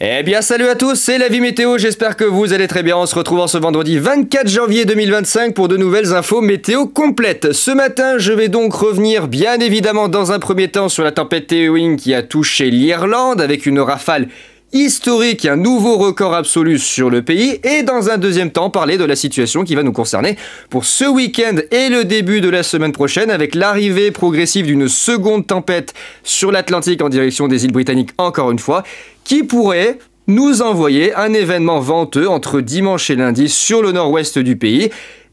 Eh bien salut à tous, c'est l'avis météo, j'espère que vous allez très bien. On se retrouve en ce vendredi 24 janvier 2025 pour de nouvelles infos météo complètes. Ce matin, je vais donc revenir bien évidemment dans un premier temps sur la tempête Eowyn qui a touché l'Irlande avec une rafale historique, un nouveau record absolu sur le pays, et dans un deuxième temps parler de la situation qui va nous concerner pour ce week-end et le début de la semaine prochaine avec l'arrivée progressive d'une seconde tempête sur l'Atlantique en direction des îles britanniques encore une fois, qui pourrait nous envoyer un événement venteux entre dimanche et lundi sur le nord-ouest du pays,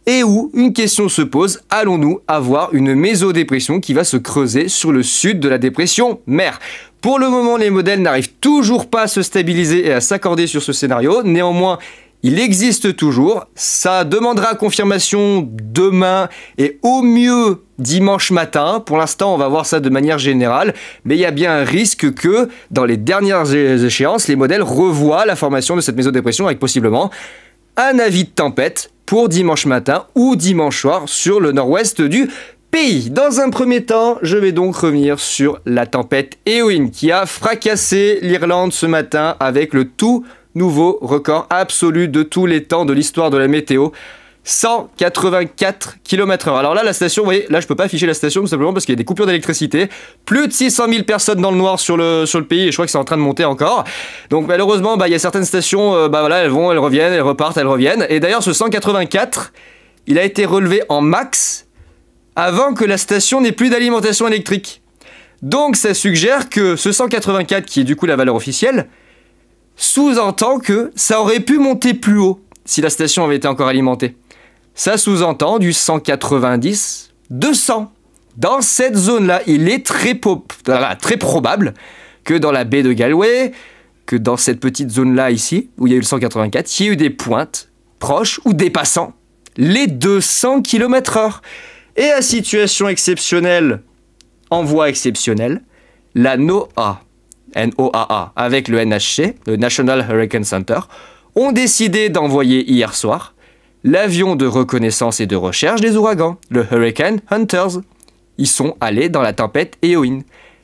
et où une question se pose, allons-nous avoir une mésodépression qui va se creuser sur le sud de la dépression mer? Pour le moment, les modèles n'arrivent toujours pas à se stabiliser et à s'accorder sur ce scénario. Néanmoins, il existe toujours. Ça demandera confirmation demain et au mieux dimanche matin. Pour l'instant, on va voir ça de manière générale. Mais il y a bien un risque que, dans les dernières échéances, les modèles revoient la formation de cette mésodépression avec possiblement un avis de tempête pour dimanche matin ou dimanche soir sur le nord-ouest du pays. Dans un premier temps, je vais donc revenir sur la tempête Eowyn qui a fracassé l'Irlande ce matin avec le tout nouveau record absolu de tous les temps de l'histoire de la météo. 184 km/h. Alors là, la station, vous voyez, là je peux pas afficher la station tout simplement parce qu'il y a des coupures d'électricité. Plus de 600 000 personnes dans le noir sur le pays et je crois que c'est en train de monter encore. Donc malheureusement, il y a certaines stations, voilà, elles vont, elles reviennent, elles repartent, elles reviennent. Et d'ailleurs, ce 184, il a été relevé en max avant que la station n'ait plus d'alimentation électrique. Donc ça suggère que ce 184, qui est du coup la valeur officielle, sous-entend que ça aurait pu monter plus haut si la station avait été encore alimentée. Ça sous-entend du 190, 200. Dans cette zone-là, il est très probable que dans la baie de Galway, que dans cette petite zone-là ici, où il y a eu le 184, il y a eu des pointes proches ou dépassant les 200 km/h. Et à situation exceptionnelle, en voie exceptionnelle, la NOAA, avec le NHC, le National Hurricane Center, ont décidé d'envoyer hier soir l'avion de reconnaissance et de recherche des ouragans, le Hurricane Hunters. Ils sont allés dans la tempête Eowyn.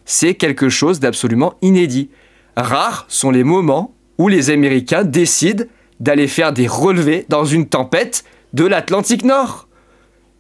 C'est quelque chose d'absolument inédit. Rares sont les moments où les Américains décident d'aller faire des relevés dans une tempête de l'Atlantique Nord.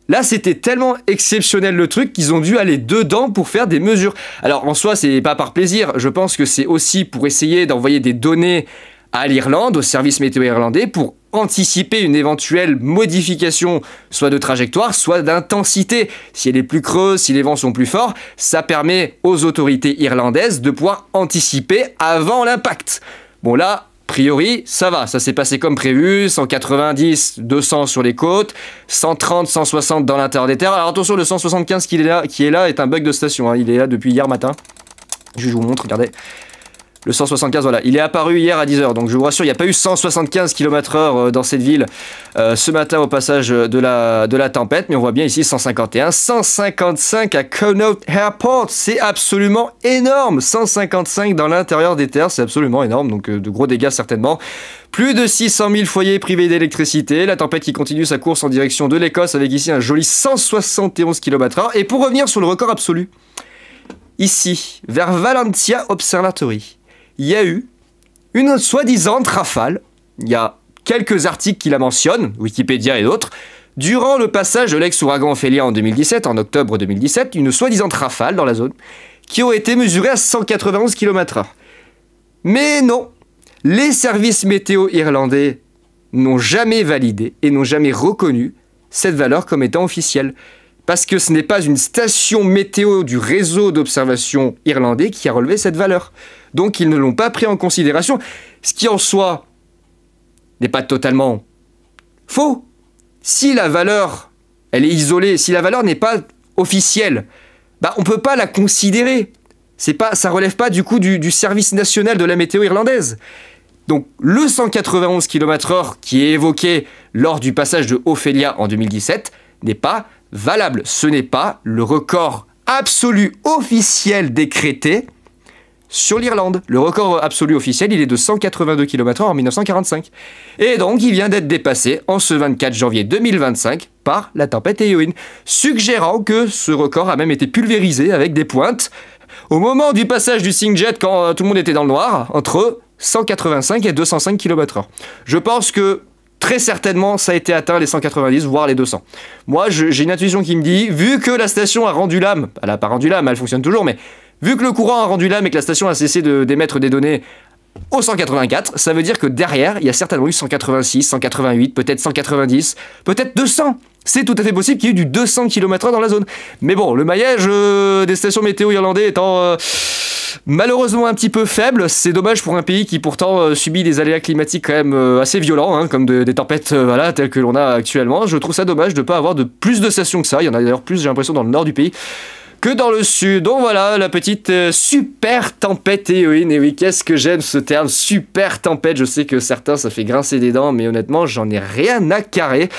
Là, c'était tellement exceptionnel le truc qu'ils ont dû aller dedans pour faire des mesures. Alors, en soi, c'est pas par plaisir. Je pense que c'est aussi pour essayer d'envoyer des données à l'Irlande, au service météo irlandais, pour anticiper une éventuelle modification, soit de trajectoire, soit d'intensité. Si elle est plus creuse, si les vents sont plus forts, ça permet aux autorités irlandaises de pouvoir anticiper avant l'impact. Bon là, a priori, ça va, ça s'est passé comme prévu, 190, 200 sur les côtes, 130, 160 dans l'intérieur des terres. Alors attention, le 175 qui est là est un bug de station, hein. Il est là depuis hier matin. Je vous montre, regardez. Le 175, voilà, il est apparu hier à 10h, donc je vous rassure, il n'y a pas eu 175 km/h dans cette ville ce matin au passage de la tempête, mais on voit bien ici 151, 155 à Connaught Airport, c'est absolument énorme, 155 dans l'intérieur des terres, c'est absolument énorme, donc de gros dégâts certainement. Plus de 600 000 foyers privés d'électricité, la tempête qui continue sa course en direction de l'Écosse avec ici un joli 171 km/h, et pour revenir sur le record absolu, ici, vers Valentia Observatory, il y a eu une soi-disant rafale, il y a quelques articles qui la mentionnent, Wikipédia et d'autres, durant le passage de l'ex-ouragan Ophelia en 2017, en octobre 2017, une soi-disant rafale dans la zone, qui aurait été mesurée à 191 km/h. Mais non, les services météo irlandais n'ont jamais validé et n'ont jamais reconnu cette valeur comme étant officielle. Parce que ce n'est pas une station météo du réseau d'observation irlandais qui a relevé cette valeur. Donc ils ne l'ont pas pris en considération, ce qui en soi n'est pas totalement faux. Si la valeur, elle est isolée, si la valeur n'est pas officielle, on ne peut pas la considérer. Ça relève pas du coup du service national de la météo irlandaise. Donc le 191 km/h qui est évoqué lors du passage de Ophelia en 2017 n'est pas valable. Ce n'est pas le record absolu officiel décrété sur l'Irlande. Le record absolu officiel, il est de 182 km/h en 1945. Et donc, il vient d'être dépassé en ce 24 janvier 2025 par la tempête Eowyn, suggérant que ce record a même été pulvérisé avec des pointes au moment du passage du Singjet quand tout le monde était dans le noir, entre 185 et 205 km/h. Je pense que très certainement ça a été atteint les 190 voire les 200. Moi j'ai une intuition qui me dit, vu que la station a rendu l'âme, elle n'a pas rendu l'âme, elle fonctionne toujours, mais vu que le courant a rendu l'âme et que la station a cessé d'émettre des données au 184, ça veut dire que derrière il y a certainement eu 186, 188, peut-être 190, peut-être 200. C'est tout à fait possible qu'il y ait eu du 200 km/h dans la zone. Mais bon, le maillage des stations météo irlandais étant malheureusement un petit peu faible, c'est dommage pour un pays qui pourtant subit des aléas climatiques quand même assez violents, hein, comme des tempêtes voilà, telles que l'on a actuellement. Je trouve ça dommage de ne pas avoir de plus de stations que ça. Il y en a d'ailleurs plus, j'ai l'impression, dans le nord du pays que dans le sud. Donc voilà, la petite super tempête Éowyn. Et oui, qu'est-ce que j'aime ce terme, super tempête. Je sais que certains, ça fait grincer des dents, mais honnêtement, j'en ai rien à carrer.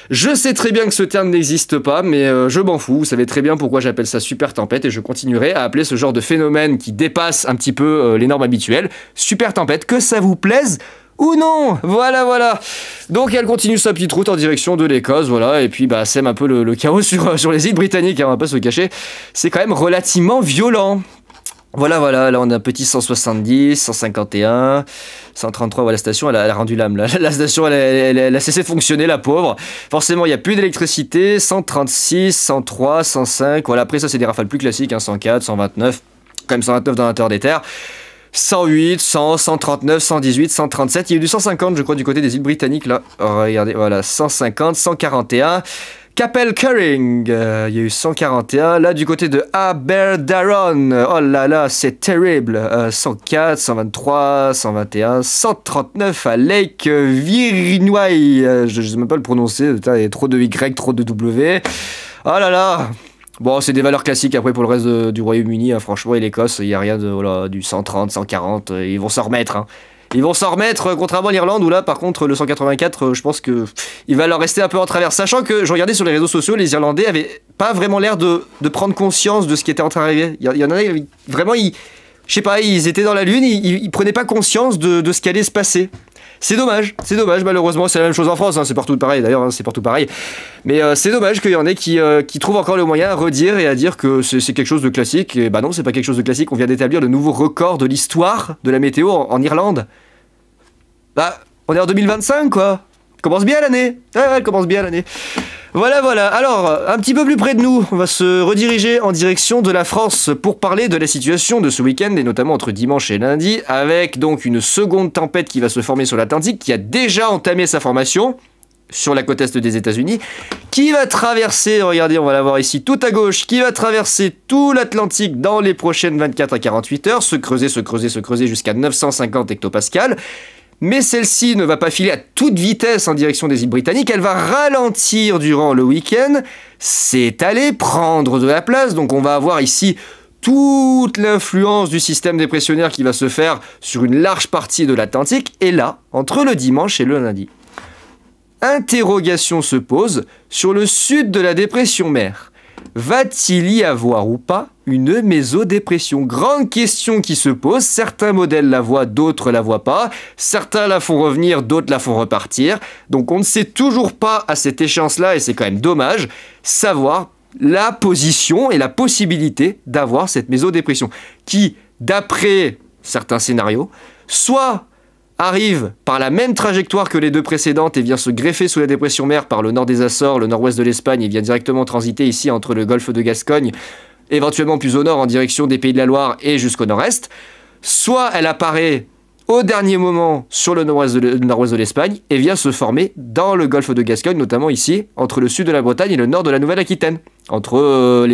Je sais très bien que ce terme n'existe pas, mais je m'en fous. Vous savez très bien pourquoi j'appelle ça super tempête et je continuerai à appeler ce genre de phénomène qui dépasse un petit peu les normes habituelles super tempête, que ça vous plaise ou non. Voilà. Donc elle continue sa petite route en direction de l'Écosse, voilà, et puis bah sème un peu le chaos sur les îles britanniques, hein, on va pas se cacher. C'est quand même relativement violent. Voilà, là on a un petit 170, 151, 133, voilà, la station elle a rendu l'âme, la station elle a cessé de fonctionner, la pauvre. Forcément il n'y a plus d'électricité, 136, 103, 105, voilà, après ça c'est des rafales plus classiques, hein, 104, 129, quand même 129 dans l'intérieur des terres. 108, 100, 139, 118, 137, il y a eu du 150 je crois du côté des îles britanniques là, regardez, voilà, 150, 141... Capel Curing, il y a eu 141. Là, du côté de Aberdaron, oh là là, c'est terrible. 104, 123, 121, 139 à Lake Virinoy. Je ne sais même pas le prononcer, il y a trop de Y, trop de W. Oh là là. Bon, c'est des valeurs classiques après pour le reste du Royaume-Uni, hein, franchement, et l'Écosse, il n'y a rien de voilà, du 130, 140, ils vont s'en remettre. Hein. Ils vont s'en remettre, contrairement à l'Irlande, où là, par contre, le 184, je pense que il va leur rester un peu en travers. Sachant que, je regardais sur les réseaux sociaux, les Irlandais avaient pas vraiment l'air de prendre conscience de ce qui était en train d'arriver. Il y en a, vraiment, je sais pas, ils étaient dans la lune, ils prenaient pas conscience de ce qui allait se passer. C'est dommage, malheureusement, c'est la même chose en France, hein, c'est partout pareil d'ailleurs, hein, c'est partout pareil. Mais c'est dommage qu'il y en ait qui trouvent encore le moyen à redire et à dire que c'est quelque chose de classique. Et bah non, c'est pas quelque chose de classique, on vient d'établir le nouveau record de l'histoire de la météo en Irlande. Bah, on est en 2025 quoi. Commence bien l'année. Ouais, elle commence bien l'année. Voilà. Alors, un petit peu plus près de nous, on va se rediriger en direction de la France pour parler de la situation de ce week-end et notamment entre dimanche et lundi, avec donc une seconde tempête qui va se former sur l'Atlantique, qui a déjà entamé sa formation sur la côte est des États-Unis, qui va traverser, regardez, on va la voir ici tout à gauche, qui va traverser tout l'Atlantique dans les prochaines 24 à 48 heures, se creuser jusqu'à 950 hectopascales. Mais celle-ci ne va pas filer à toute vitesse en direction des îles britanniques, elle va ralentir durant le week-end, s'étaler, prendre de la place, donc on va avoir ici toute l'influence du système dépressionnaire qui va se faire sur une large partie de l'Atlantique, et là, entre le dimanche et le lundi, interrogation se pose sur le sud de la dépression mer. Va-t-il y avoir ou pas une mésodépression? Grande question qui se pose. Certains modèles la voient, d'autres la voient pas. Certains la font revenir, d'autres la font repartir. Donc on ne sait toujours pas à cette échéance-là, et c'est quand même dommage, savoir la position et la possibilité d'avoir cette mésodépression qui, d'après certains scénarios, soit arrive par la même trajectoire que les deux précédentes et vient se greffer sous la dépression mer par le nord des Açores, le nord-ouest de l'Espagne et vient directement transiter ici entre le golfe de Gascogne, éventuellement plus au nord en direction des Pays de la Loire et jusqu'au nord-est, soit elle apparaît au dernier moment sur le nord-ouest de l'Espagne et vient se former dans le golfe de Gascogne, notamment ici, entre le sud de la Bretagne et le nord de la Nouvelle-Aquitaine, entre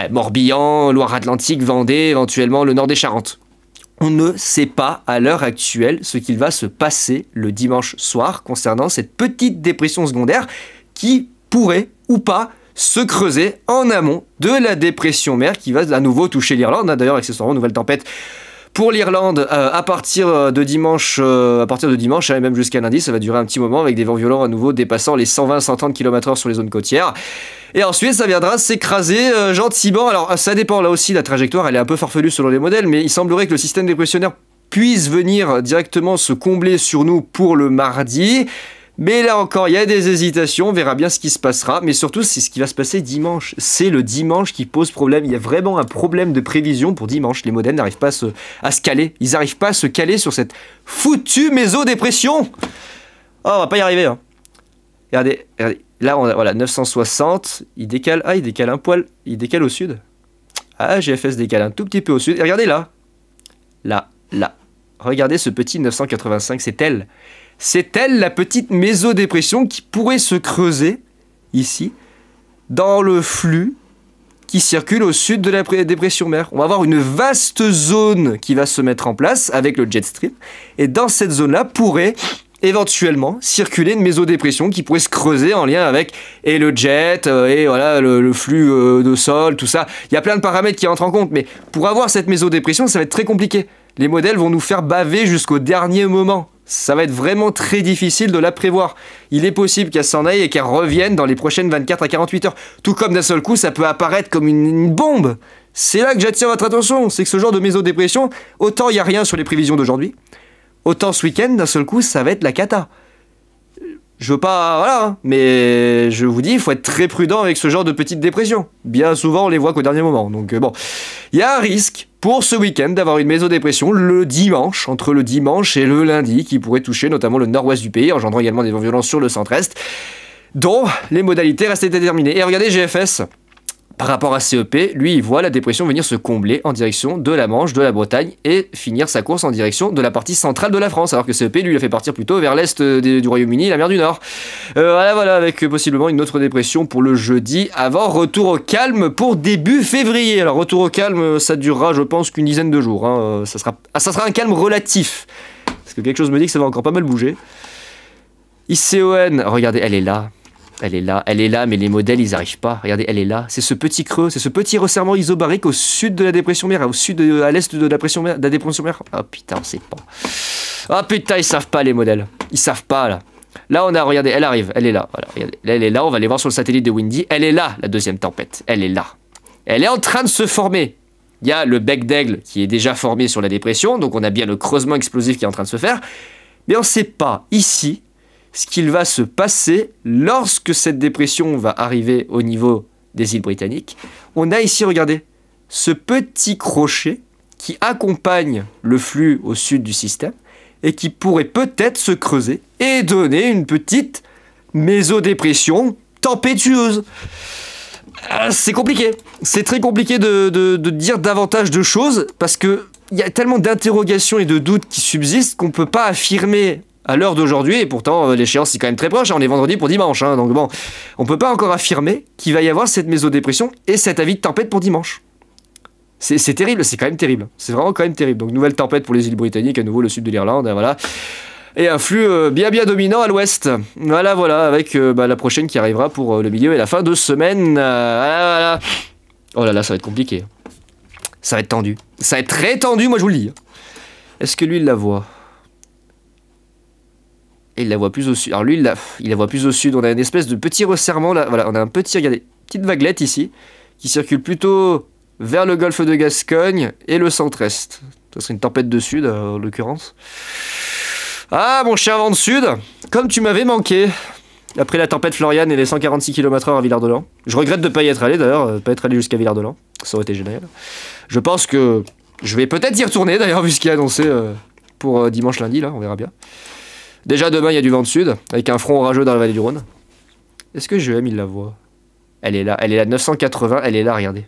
Morbihan, Loire-Atlantique, Vendée, éventuellement le nord des Charentes. On ne sait pas à l'heure actuelle ce qu'il va se passer le dimanche soir concernant cette petite dépression secondaire qui pourrait ou pas se creuser en amont de la dépression mer qui va à nouveau toucher l'Irlande. D'ailleurs, accessoirement, nouvelle tempête pour l'Irlande à partir de dimanche, et même jusqu'à lundi, ça va durer un petit moment avec des vents violents à nouveau dépassant les 120-130 km/h sur les zones côtières. Et ensuite, ça viendra s'écraser gentiment. Alors, ça dépend là aussi, la trajectoire, elle est un peu farfelue selon les modèles, mais il semblerait que le système dépressionnaire puisse venir directement se combler sur nous pour le mardi. Mais là encore, il y a des hésitations, on verra bien ce qui se passera. Mais surtout, c'est ce qui va se passer dimanche. C'est le dimanche qui pose problème. Il y a vraiment un problème de prévision pour dimanche. Les modèles n'arrivent pas à se caler. Ils n'arrivent pas à se caler sur cette foutue mésodépression. Oh, on va pas y arriver. Hein. Regardez. Là, on a voilà, 960. Il décale un poil. Il décale au sud. Ah, GFS décale un tout petit peu au sud. Et regardez là. Là. Regardez ce petit 985. C'est elle la petite mésodépression qui pourrait se creuser ici dans le flux qui circule au sud de la dépression mère. On va avoir une vaste zone qui va se mettre en place avec le jet stream et dans cette zone-là pourrait éventuellement circuler une mésodépression qui pourrait se creuser en lien avec et le jet et voilà le flux de sol, tout ça. Il y a plein de paramètres qui entrent en compte, mais pour avoir cette mésodépression, ça va être très compliqué. Les modèles vont nous faire baver jusqu'au dernier moment. Ça va être vraiment très difficile de la prévoir. Il est possible qu'elle s'en aille et qu'elle revienne dans les prochaines 24 à 48 heures. Tout comme d'un seul coup, ça peut apparaître comme une bombe. C'est là que j'attire votre attention. C'est que ce genre de mésodépression, autant il n'y a rien sur les prévisions d'aujourd'hui, autant ce week-end, d'un seul coup, ça va être la cata. Je veux pas... Voilà, hein, mais je vous dis, il faut être très prudent avec ce genre de petites dépressions. Bien souvent, on les voit qu'au dernier moment. Donc bon, il y a un risque pour ce week-end d'avoir une mésodépression le dimanche, entre le dimanche et le lundi, qui pourrait toucher notamment le nord-ouest du pays, engendrant également des vents violents sur le centre-est, dont les modalités restent déterminées. Et regardez GFS. Par rapport à CEP, lui, il voit la dépression venir se combler en direction de la Manche, de la Bretagne, et finir sa course en direction de la partie centrale de la France, alors que CEP, lui, il a fait partir plutôt vers l'est du Royaume-Uni et la mer du Nord. Voilà, avec possiblement une autre dépression pour le jeudi, avant retour au calme pour début février. Alors, retour au calme, ça durera, je pense, qu'une dizaine de jours. Hein. Ça sera un calme relatif, parce que quelque chose me dit que ça va encore pas mal bouger. ICON, regardez, elle est là, mais les modèles, ils n'arrivent pas. Regardez, elle est là. C'est ce petit creux, c'est ce petit resserrement isobarique au sud de la dépression mère, à l'est de la dépression mère. Oh putain, on sait pas. Oh putain, ils savent pas, les modèles. Ils savent pas, là. Là, on a, regardez, elle arrive, elle est là. Voilà, regardez. Là, elle est là, on va aller voir sur le satellite de Windy. Elle est là, la deuxième tempête. Elle est là. Elle est en train de se former. Il y a le bec d'aigle qui est déjà formé sur la dépression, donc on a bien le creusement explosif qui est en train de se faire. Mais on ne sait pas, ici, ce qu'il va se passer lorsque cette dépression va arriver au niveau des îles britanniques. On a ici, regardez, ce petit crochet qui accompagne le flux au sud du système et qui pourrait peut-être se creuser et donner une petite mésodépression tempétueuse. C'est compliqué. C'est très compliqué de dire davantage de choses parce qu'il y a tellement d'interrogations et de doutes qui subsistent qu'on ne peut pas affirmer à l'heure d'aujourd'hui, et pourtant l'échéance est quand même très proche, hein, on est vendredi pour dimanche, hein, donc bon, on peut pas encore affirmer qu'il va y avoir cette mésodépression et cet avis de tempête pour dimanche. C'est terrible, c'est quand même terrible, c'est vraiment quand même terrible. Donc nouvelle tempête pour les îles britanniques, à nouveau le sud de l'Irlande, voilà. Et un flux bien dominant à l'ouest. Voilà, avec la prochaine qui arrivera pour le milieu et la fin de semaine. Voilà. Oh là là, ça va être compliqué. Ça va être tendu. Ça va être très tendu, moi je vous le dis. Est-ce que lui il la voit ? Et il la voit plus au sud. Alors lui, il la voit plus au sud. On a une espèce de petit resserrement là. Voilà, on a un petit, regardez, petite vaguelette ici, qui circule plutôt vers le golfe de Gascogne et le centre-est. Ça serait une tempête de sud, en l'occurrence. Ah, mon cher vent de sud, comme tu m'avais manqué. Après la tempête Florian et les 146 km/h à Villard-de-Lans. Je regrette de ne pas y être allé d'ailleurs, de ne pas être allé jusqu'à Villard-de-Lans. Ça aurait été génial. Je pense que je vais peut-être y retourner d'ailleurs, vu ce qui est annoncé pour dimanche-lundi, là, on verra bien. Déjà demain il y a du vent de sud, avec un front orageux dans la vallée du Rhône. Est-ce que GM il la voit? Elle est là, 980, elle est là, regardez.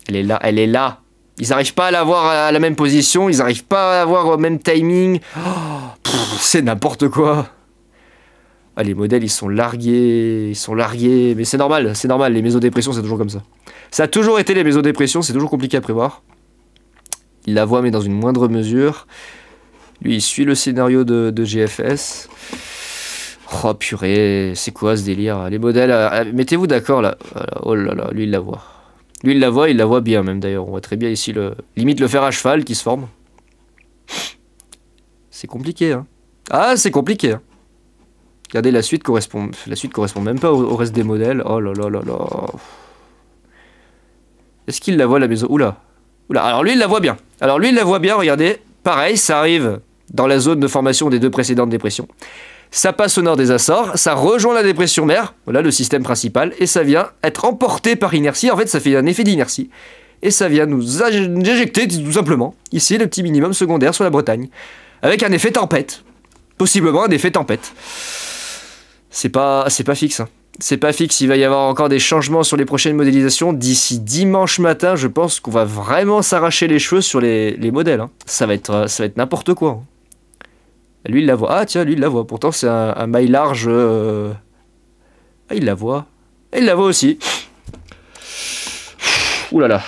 Elle est là. Ils n'arrivent pas à la voir à la même position, ils n'arrivent pas à la voir au même timing. Oh, c'est n'importe quoi. Ah, les modèles ils sont largués, mais c'est normal, les mésodépressions c'est toujours comme ça. Ça a toujours été les mésodépressions, c'est toujours compliqué à prévoir. Il la voit mais dans une moindre mesure. Lui, il suit le scénario de GFS. Oh purée, c'est quoi ce délire? Les modèles, mettez-vous d'accord là. Oh là là, lui il la voit. Lui il la voit bien même d'ailleurs. On voit très bien ici limite le fer à cheval qui se forme. C'est compliqué, hein. Ah, c'est compliqué, hein. Regardez, la suite correspond même pas au reste des modèles. Oh là là là là. Est-ce qu'il la voit la maison? Oula. Alors lui il la voit bien. Regardez. Pareil, ça arrive dans la zone de formation des deux précédentes dépressions. ça passe au nord des Açores, ça rejoint la dépression mère, voilà le système principal, et ça vient être emporté par inertie. En fait, ça fait un effet d'inertie. Et ça vient nous éjecter tout simplement, ici, le petit minimum secondaire sur la Bretagne, avec un effet tempête. Possiblement un effet tempête. C'est pas fixe, hein. C'est pas fixe, il va y avoir encore des changements sur les prochaines modélisations. D'ici dimanche matin, je pense qu'on va vraiment s'arracher les cheveux sur les modèles, hein. Ça va être n'importe quoi, hein. Lui, il la voit. Ah, tiens, lui, il la voit. Pourtant, c'est un maille large. Ah, il la voit. Et il la voit aussi. Ouh là là.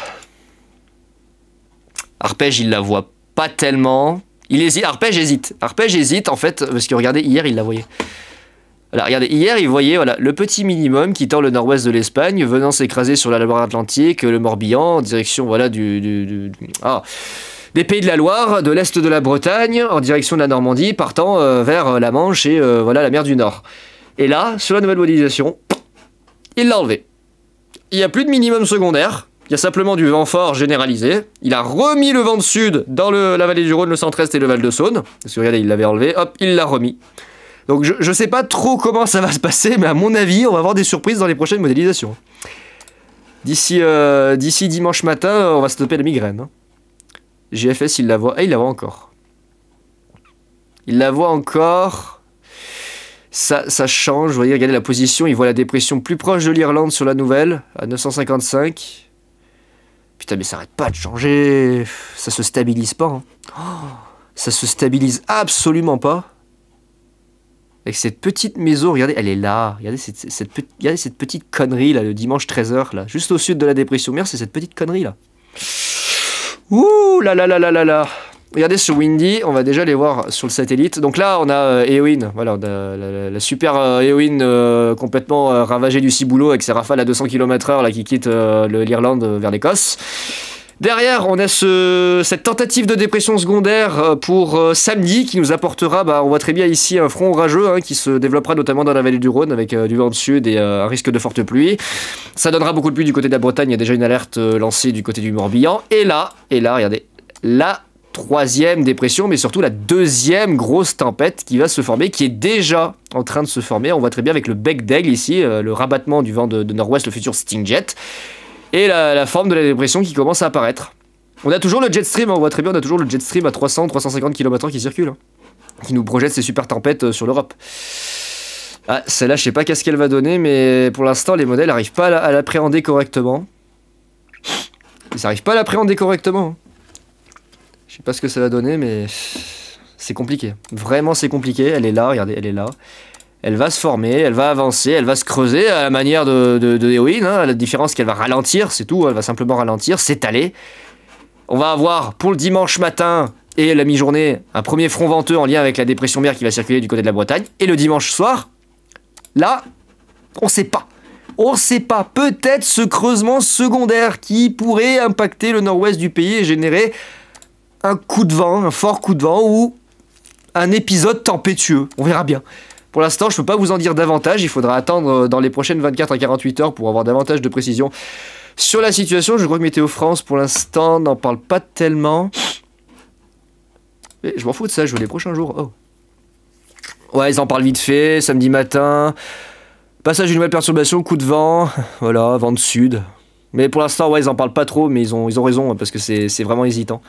Arpège, il la voit pas tellement. Il hésite. Arpège hésite. Arpège hésite, en fait, parce que regardez, hier, il la voyait. Voilà, regardez, hier, il voyait voilà, le petit minimum qui tend le nord-ouest de l'Espagne, venant s'écraser sur la Loire Atlantique, le Morbihan, en direction voilà, des pays de la Loire, de l'est de la Bretagne, en direction de la Normandie, partant vers la Manche et voilà, la mer du Nord. Et là, sur la nouvelle modélisation, il l'a enlevé. Il n'y a plus de minimum secondaire, il y a simplement du vent fort généralisé. Il a remis le vent de sud dans la vallée du Rhône, le centre-est et le Val de Saône. Parce que regardez, il l'avait enlevé, hop, il l'a remis. Donc je sais pas trop comment ça va se passer, mais à mon avis, on va avoir des surprises dans les prochaines modélisations. D'ici dimanche matin, on va stopper la migraine, hein. GFS, il la voit. Ah, il la voit encore. Il la voit encore. Ça change. Vous voyez, regardez la position. Il voit la dépression plus proche de l'Irlande sur la nouvelle, à 955. Putain, mais ça arrête pas de changer. Ça se stabilise pas, hein. Oh, ça se stabilise absolument pas. Avec cette petite maison, regardez, elle est là. Regardez cette petite connerie là, le dimanche 13h, là. Juste au sud de la dépression mer, c'est cette petite connerie là. Ouh là là là là là là. Regardez sur Windy, on va déjà les voir sur le satellite. Donc là, on a Éowyn, voilà, on a la super Éowyn complètement ravagée du ciboulot avec ses rafales à 200 km/h là, qui quittent l'Irlande vers l'Écosse. Derrière, on a cette tentative de dépression secondaire pour samedi qui nous apportera, on voit très bien ici, un front orageux hein, qui se développera notamment dans la vallée du Rhône avec du vent de sud et un risque de forte pluie. Ça donnera beaucoup de pluie du côté de la Bretagne, il y a déjà une alerte lancée du côté du Morbihan. Et là, regardez, la troisième dépression, mais surtout la deuxième grosse tempête qui va se former, qui est déjà en train de se former. On voit très bien avec le bec d'aigle ici, le rabattement du vent de nord-ouest, le futur Stingjet. Et la forme de la dépression qui commence à apparaître. On a toujours le jet stream, hein, on voit très bien, on a toujours le jet stream à 300-350 km/h qui circule, hein, qui nous projette ces super tempêtes sur l'Europe. Ah, celle-là, je sais pas qu'est-ce qu'elle va donner, mais pour l'instant, les modèles n'arrivent pas à l'appréhender correctement. Ils n'arrivent pas à l'appréhender correctement. Je sais pas ce que ça va donner, mais c'est compliqué. Vraiment, c'est compliqué. Elle est là, regardez, elle est là. Elle va se former, elle va avancer, elle va se creuser à la manière de Éowyn, hein, la différence qu'elle va ralentir, c'est tout, elle va simplement ralentir, s'étaler. On va avoir pour le dimanche matin et la mi-journée un premier front venteux en lien avec la dépression mer qui va circuler du côté de la Bretagne. Et le dimanche soir, là, on sait pas. On sait pas, peut-être ce creusement secondaire qui pourrait impacter le nord-ouest du pays et générer un coup de vent, un fort coup de vent ou un épisode tempétueux, on verra bien. Pour l'instant, je ne peux pas vous en dire davantage. Il faudra attendre dans les prochaines 24 à 48 heures pour avoir davantage de précision sur la situation. Je crois que Météo France, pour l'instant, n'en parle pas tellement. Mais je m'en fous de ça, je veux les prochains jours. Oh. Ouais, ils en parlent vite fait, samedi matin. Passage d'une nouvelle perturbation, coup de vent. Voilà, vent de sud. Mais pour l'instant, ouais, ils en parlent pas trop, mais ils ont raison, parce que c'est vraiment hésitant.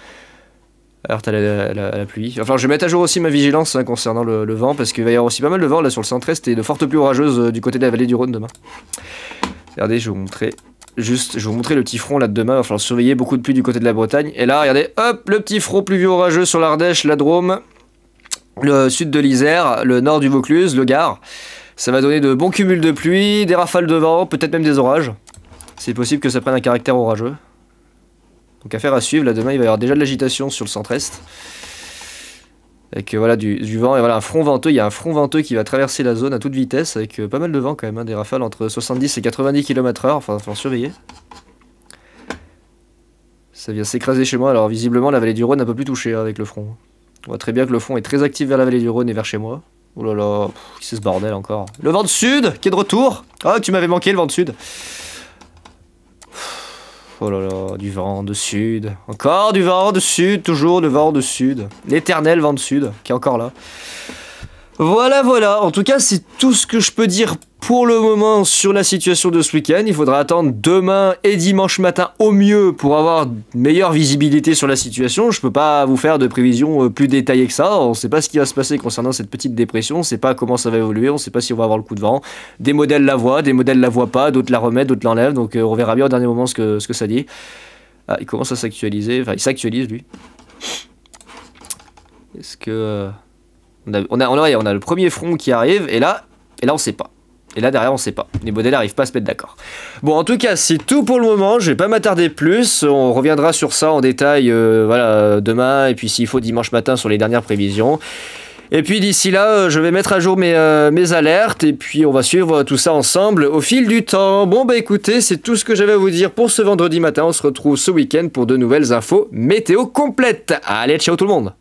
Alerte à la pluie. Enfin, je vais mettre à jour aussi ma vigilance hein, concernant le vent, parce qu'il va y avoir aussi pas mal de vent là sur le centre-est et de fortes pluies orageuses du côté de la vallée du Rhône demain. Regardez, je vais vous montrer le petit front là de demain. Il va falloir surveiller beaucoup de pluie du côté de la Bretagne. Et là, regardez, hop, le petit front pluvieux orageux sur l'Ardèche, la Drôme, le sud de l'Isère, le nord du Vaucluse, le Gard. Ça va donner de bons cumuls de pluie, des rafales de vent, peut-être même des orages. C'est possible que ça prenne un caractère orageux. Donc affaire à suivre, là demain il va y avoir déjà de l'agitation sur le centre-est. Avec voilà, du vent et voilà un front venteux, il y a un front venteux qui va traverser la zone à toute vitesse avec pas mal de vent quand même, hein, des rafales entre 70 et 90 km/h, enfin il faut surveiller. Ça vient s'écraser chez moi, alors visiblement la vallée du Rhône n'a pas pu toucher avec le front. On voit très bien que le front est très actif vers la vallée du Rhône et vers chez moi. Oh là là, c'est ce bordel encore. Le vent de sud qui est de retour. Ah, tu m'avais manqué le vent de sud. Oh là là, du vent de sud. Encore du vent de sud, toujours du vent de sud. L'éternel vent de sud qui est encore là. Voilà. En tout cas, c'est tout ce que je peux dire pour le moment sur la situation de ce week-end. Il faudra attendre demain et dimanche matin au mieux pour avoir une meilleure visibilité sur la situation. Je peux pas vous faire de prévisions plus détaillées que ça. On ne sait pas ce qui va se passer concernant cette petite dépression. On ne sait pas comment ça va évoluer. On ne sait pas si on va avoir le coup de vent. Des modèles la voient, des modèles la voient pas. D'autres la remettent, d'autres l'enlèvent. Donc on verra bien au dernier moment ce que ça dit. Ah, il commence à s'actualiser. Enfin, il s'actualise lui. Est-ce que... On a le premier front qui arrive. Et là on sait pas. Et là derrière on sait pas, les modèles n'arrivent pas à se mettre d'accord. Bon, en tout cas c'est tout pour le moment, je vais pas m'attarder plus, on reviendra sur ça en détail demain, et puis s'il faut dimanche matin sur les dernières prévisions. Et puis d'ici là, je vais mettre à jour mes alertes, et puis on va suivre tout ça ensemble au fil du temps. Bon bah écoutez, c'est tout ce que j'avais à vous dire pour ce vendredi matin, on se retrouve ce week-end pour de nouvelles infos météo complètes. Allez, ciao tout le monde.